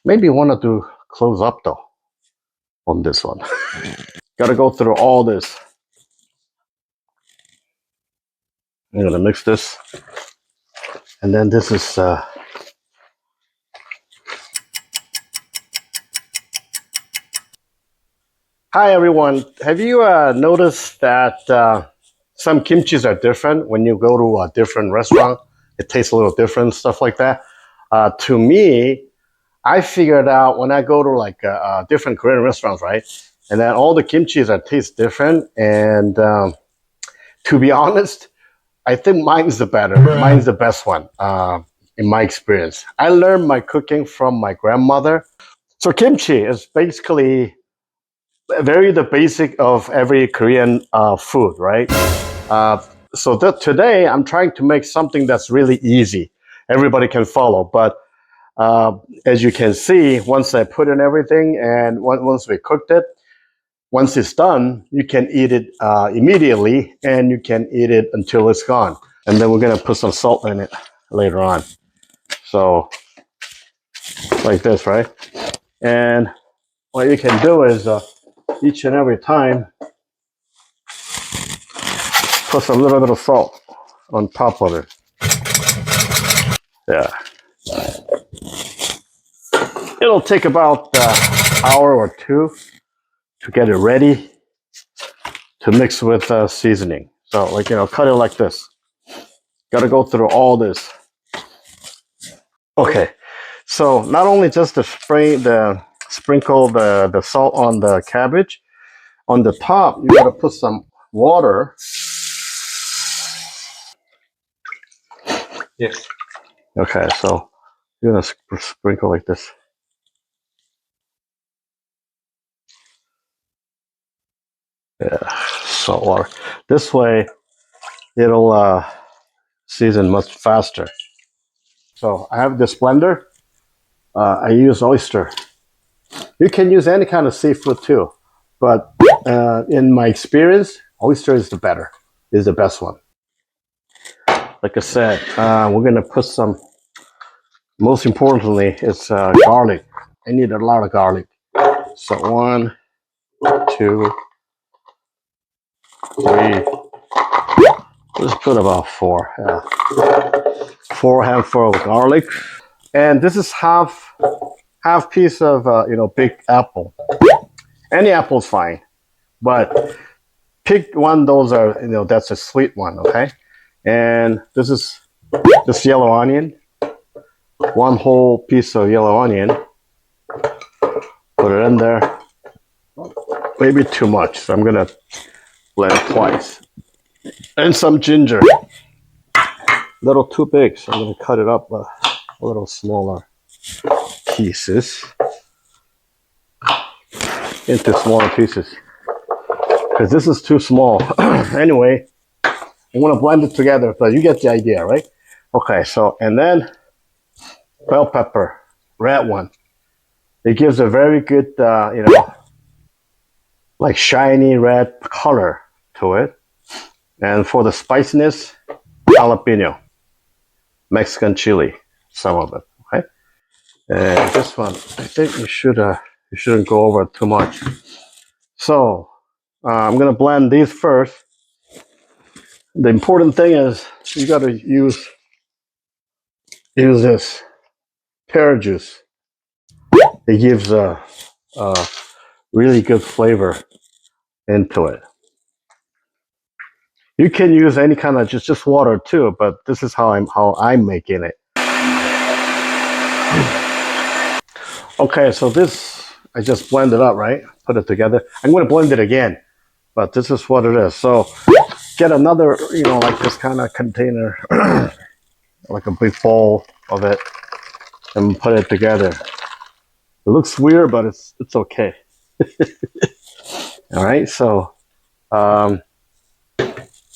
Maybe want to do close up though on this one. Gotta go through all this. I'm gonna mix this, and then this is Hi everyone. Have you noticed that some kimchis are different when you go to a different restaurant? It tastes a little different, stuff like that. To me, I figured out when I go to like different Korean restaurants, right? And then all the kimchis are taste different. And to be honest, I think mine's the better. Mine's the best one in my experience. I learned my cooking from my grandmother. So kimchi is basically very the basic of every Korean food, right? So today I'm trying to make something that's really easy. Everybody can follow. But as you can see, once I put in everything and once we cooked it, once it's done, you can eat it immediately and you can eat it until it's gone. And then we're going to put some salt in it later on. So like this, right? And what you can do is each and every time put a little bit of salt on top of it. Yeah. It'll take about an hour or two to get it ready to mix with seasoning. So like, cut it like this. Got to go through all this. Okay. So not only just sprinkle the salt on the cabbage, on the top, you got to put some water. Yes. Okay, so you're going to sprinkle like this. Yeah, salt water. This way, it'll season much faster. So I have this blender. I use oyster. You can use any kind of seafood too, but in my experience, oyster is the best one. Like I said, we're gonna put some. Most importantly, it's garlic. I need a lot of garlic. So 1, 2, 3. Let's put about 4. Yeah. 4 handfuls of garlic, and this is half piece of big apple. Any apple's fine, but pick one. Those are that's a sweet one, okay? And this is this yellow onion. 1 whole piece of yellow onion. Put it in there. Maybe too much, so I'm gonna blend it twice. And some ginger. A little too big, so I'm gonna cut it up a little smaller pieces. Into smaller pieces. Because this is too small. Anyway, I'm gonna blend it together, but you get the idea, right? Okay, so, and then bell pepper, red one. It gives a very good, like shiny red color to it. And for the spiciness, jalapeno, Mexican chili, some of it, okay? And this one, I think you shouldn't go over too much. So I'm gonna blend these first. The important thing is you gotta use this pear juice. It gives a really good flavor into it. You can use any kind of just water too, but this is how I'm making it. Okay, so this I just blended up, right? Put it together. I'm going to blend it again, but this is what it is. So get another, like this kind of container, like a big bowl of it, and put it together. It looks weird, but it's okay. All right, so I'm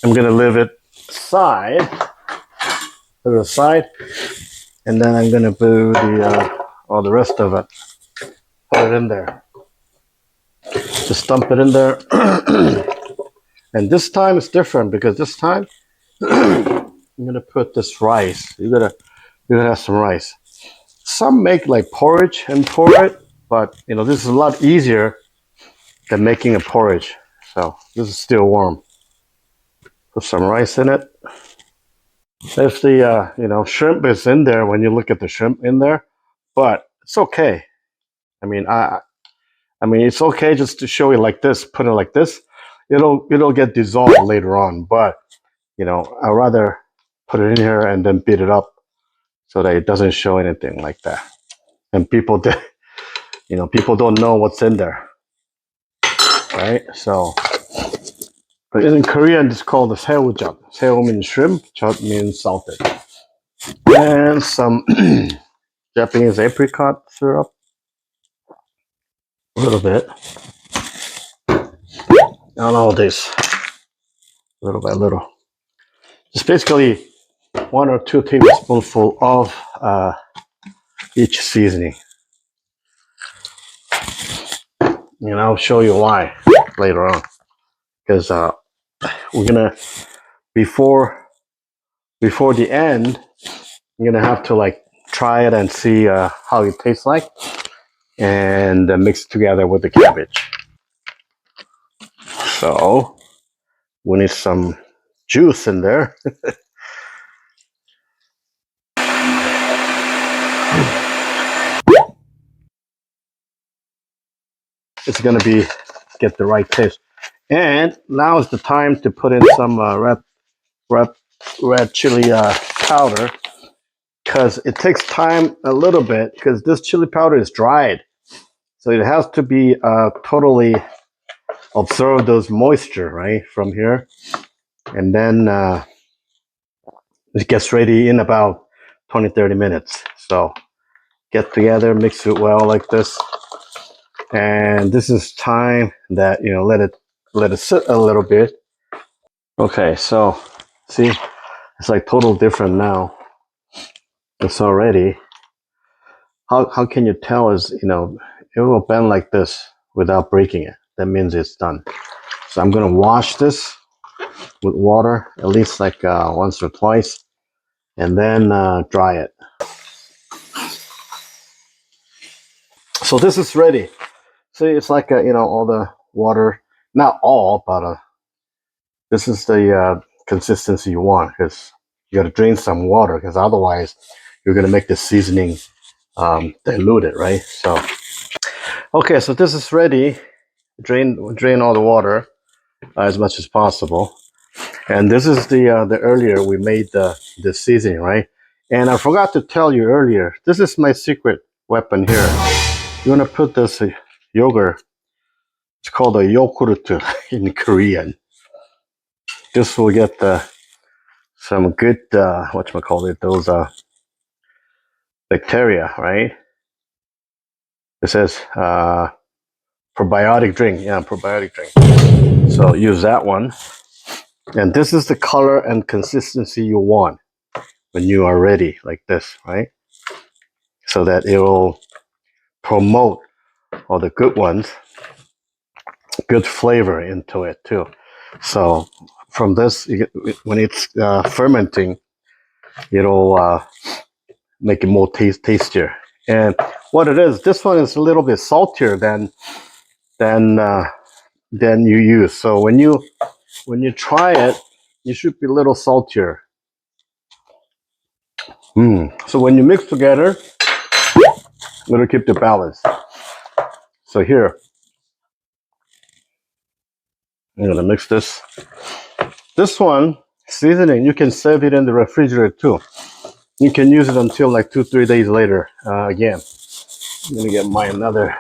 gonna leave it aside, and then I'm gonna do the rest of it. Put it in there. Just dump it in there. And this time it's different because this time I'm gonna put this rice. You're gonna have some rice. Some make like porridge and pour it, but you know, this is a lot easier than making a porridge. So this is still warm. Put some rice in it. If the you know, shrimp is in there when you look at the shrimp in there, but it's okay. I mean, I mean, it's okay just to show it like this, put it like this. It'll get dissolved later on, but you know, I'd rather put it in here and then beat it up so that it doesn't show anything like that. And people, you know, people don't know what's in there, right? So, but in Korean, it's called the 새우젓. 새우 means shrimp, 젓 means salted, and some Japanese apricot syrup, a little bit, and all this, little by little. It's basically 1 or 2 tablespoonful of each seasoning. And I'll show you why later on, because we're gonna before the end, I'm gonna have to like try it and see how it tastes like, and mix it together with the cabbage. So we need some juice in there. It's gonna be get the right taste. And now is the time to put in some red chili powder, because it takes time a little bit, because this chili powder is dried, so it has to be totally absorb those moisture right from here, and then it gets ready in about 20-30 minutes. So get together, mix it well like this, and this is time that, you know, let it sit a little bit. Okay, so see, it's like total different now. It's already, how can you tell is, you know, it will bend like this without breaking it. That means it's done. So I'm gonna wash this with water at least like once or twice, and then dry it. So this is ready. See, it's like you know, all the water, not all, but this is the consistency you want, because you got to drain some water, because otherwise you're gonna make the seasoning diluted, right? So okay, so this is ready. Drain all the water as much as possible. And this is the earlier we made the seasoning, right? And I forgot to tell you earlier, this is my secret weapon here. You want to put this yogurt, it's called a yogurt in Korean. This will get some good, whatchamacallit, those bacteria, right? It says probiotic drink. Yeah, probiotic drink. So use that one. And this is the color and consistency you want when you are ready, like this, right? So that it will promote all the good ones, good flavor into it too. So from this, when it's fermenting, it'll make it more tastier. And what it is, this one is a little bit saltier than you use. So when you try it, you should be a little saltier. So when you mix together, it'll keep the balance. So here, I'm gonna mix this. This one, seasoning, you can save it in the refrigerator too. You can use it until like 2-3 days later. Again, I'm gonna get my another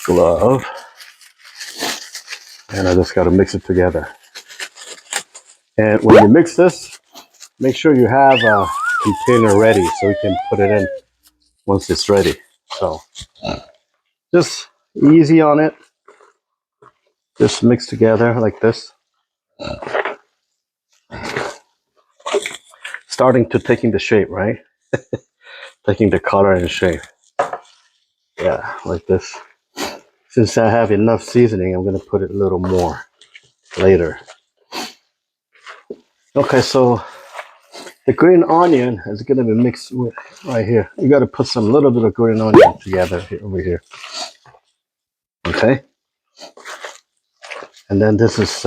glove, and I just gotta mix it together. And when you mix this, make sure you have a container ready so you can put it in once it's ready. So just easy on it. Just mix together like this. Starting to taking the shape, right? Taking the color and shape. Yeah, like this. Since I have enough seasoning, I'm gonna put it a little more later. Okay, so The green onion is going to be mixed with right here. You got to put some little bit of green onion together here, over here. Okay. And then this is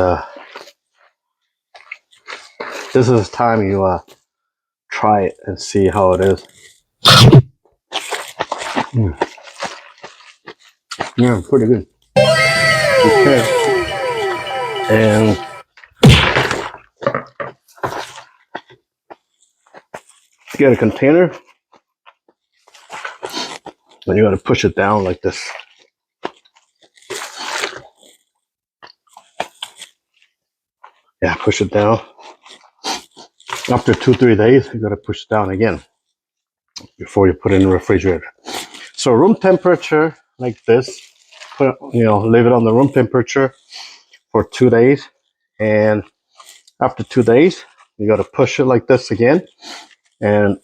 time you try it and see how it is. Yeah, pretty good. Okay. And get a container. Then you got to push it down like this. Yeah, push it down. After 2-3 days, you got to push it down again before you put it in the refrigerator. So room temperature like this. Leave it on the room temperature for 2 days, and after 2 days, you got to push it like this again, and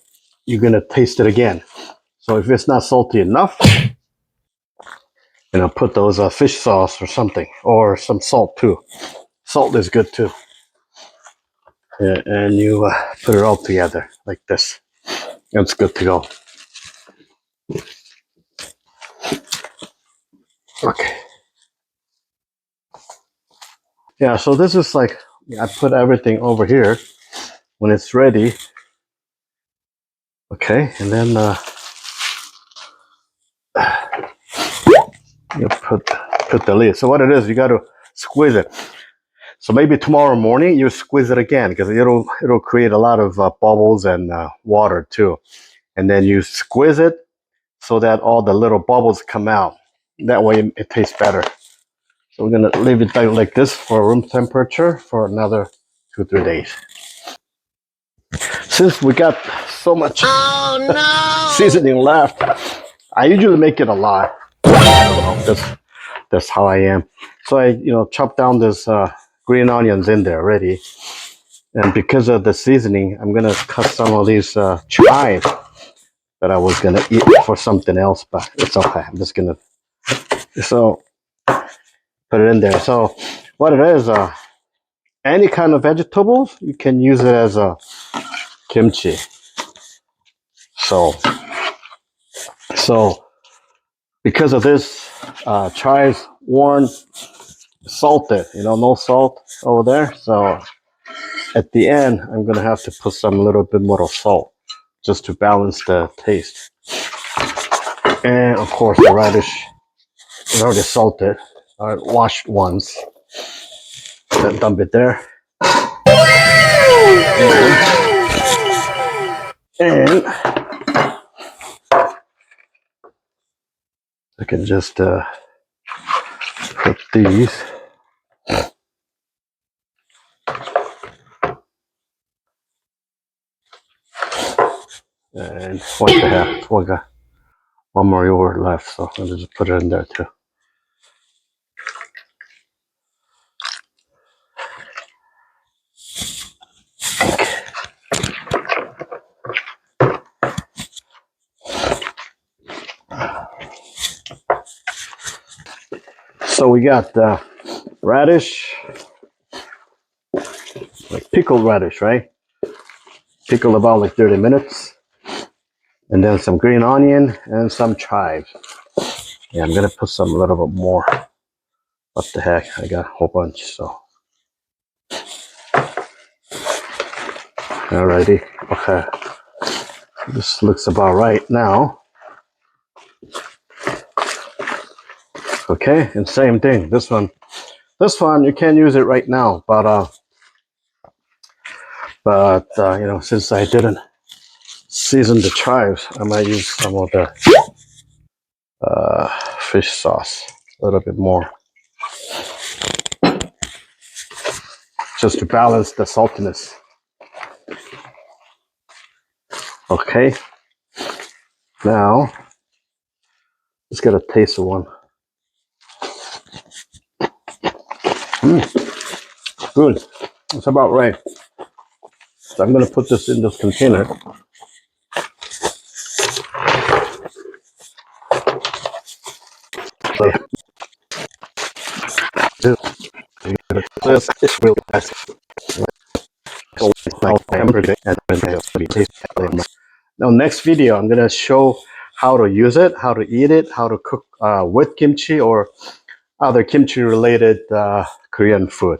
you're gonna taste it again. So if it's not salty enough, put those fish sauce or something, or some salt too. Salt is good too. And you put it all together like this. It's good to go. Okay. Yeah, so this is like, I put everything over here when it's ready. Okay, and then you put the lid. So what it is, you got to squeeze it. So maybe tomorrow morning you squeeze it again, because it'll create a lot of bubbles and water too. And then you squeeze it so that all the little bubbles come out. That way it tastes better. So we're gonna leave it like this for room temperature for another 2-3 days. Since we got so much seasoning left, I usually make it a lot. I don't know. That's how I am. So I chop down this green onions in there already. And because of the seasoning, I'm gonna cut some of these chives that I was gonna eat for something else, but it's okay. I'm just gonna put it in there. So what it is, any kind of vegetables, you can use it as a kimchi. So because of this, chives weren't salted, no salt over there. So at the end, I'm gonna have to put some little bit more of salt just to balance the taste. And of course, the radish is already salted. I washed once. Then dump it there. And I can just put these. And what the heck? We got one more yogurt left, so I'll just put it in there too. So we got radish, like pickled radish, right? Pickled about like 30 minutes. And then some green onion and some chives. Yeah, I'm gonna put some a little bit more. What the heck? I got a whole bunch, so. Alrighty, okay. This looks about right now. Okay, and same thing. This one you can't use it right now, but since I didn't season the chives, I might use some of the fish sauce a little bit more, just to balance the saltiness. Okay, now let's get a taste of one. Good, it's about right. So I'm gonna put this in this container. This is really nice. Now, next video, I'm gonna show how to use it, how to eat it, how to cook with kimchi or other kimchi-related Korean food.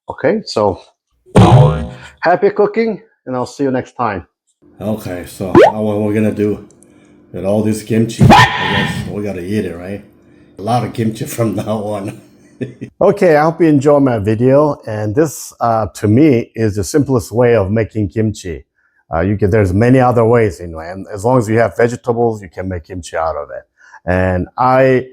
Okay, so happy cooking, and I'll see you next time. Okay, so what we're gonna do with all this kimchi, I guess we gotta eat it, right? A lot of kimchi from now on. Okay, I hope you enjoy my video, and this to me is the simplest way of making kimchi. There's many other ways, and as long as you have vegetables, you can make kimchi out of it. And I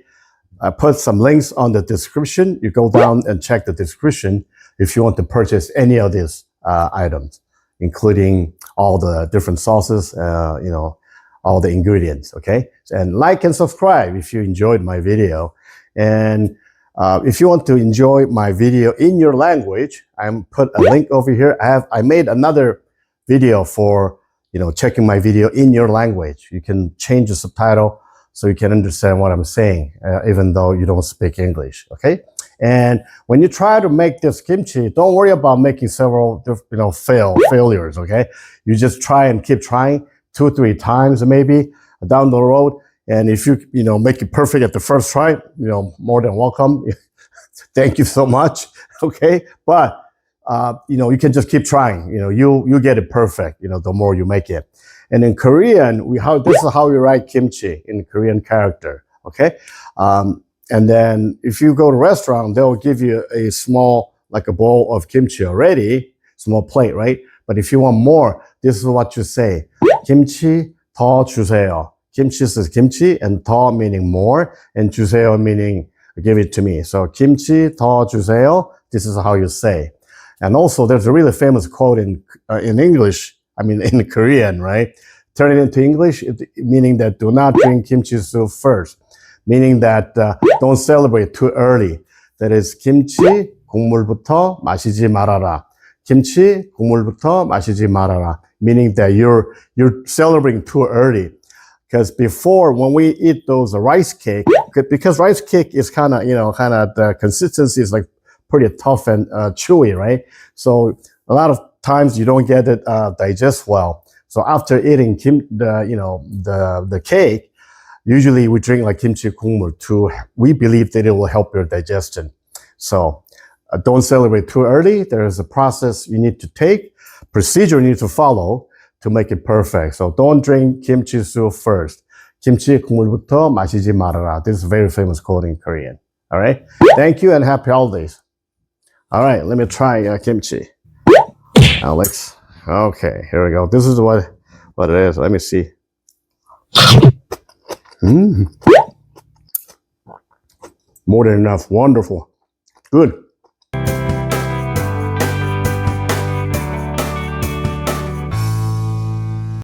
put some links on the description. You go down and check the description if you want to purchase any of these items, including all the different sauces, all the ingredients, okay? And like and subscribe if you enjoyed my video. And if you want to enjoy my video in your language, I put a link over here. I made another video for checking my video in your language. You can change the subtitle so you can understand what I'm saying, even though you don't speak English, okay? And when you try to make this kimchi, don't worry about making several failures, okay? You just try and keep trying 2-3 times maybe down the road. And if you make it perfect at the first try, more than welcome. Thank you so much, okay? But you can just keep trying. You get it perfect. The more you make it. And in Korean, this is how we write kimchi in Korean character. Okay, and then if you go to a restaurant, they'll give you a small, like a bowl of kimchi already, small plate, right? But if you want more, this is what you say: kimchi 더 주세요. Kimchi is kimchi, and 더 meaning more, and 주세요 meaning give it to me. So kimchi 더 주세요. This is how you say. And also, there's a really famous quote in English, in Korean, right? Turn it into English, meaning that do not drink kimchi soup first, meaning that don't celebrate too early. That is, kimchi 국물부터 마시지 말아라. Kimchi 국물부터 마시지 말아라, meaning that you're celebrating too early. Because before, when we eat those rice cake, because rice cake is kind of the consistency is like pretty tough and chewy, right? So a lot of times you don't get it digest well. So after eating the cake, usually we drink like kimchi 국물 too. We believe that it will help your digestion. So don't celebrate too early. There is a process you need to take, procedure you need to follow to make it perfect. So don't drink kimchi soup first. 김치 국물부터 마시지 말아라. This is a very famous quote in Korean. All right. Thank you and happy holidays. All right, let me try kimchi. Alex. Okay, here we go. This is what it is. Let me see. More than enough. Wonderful. Good.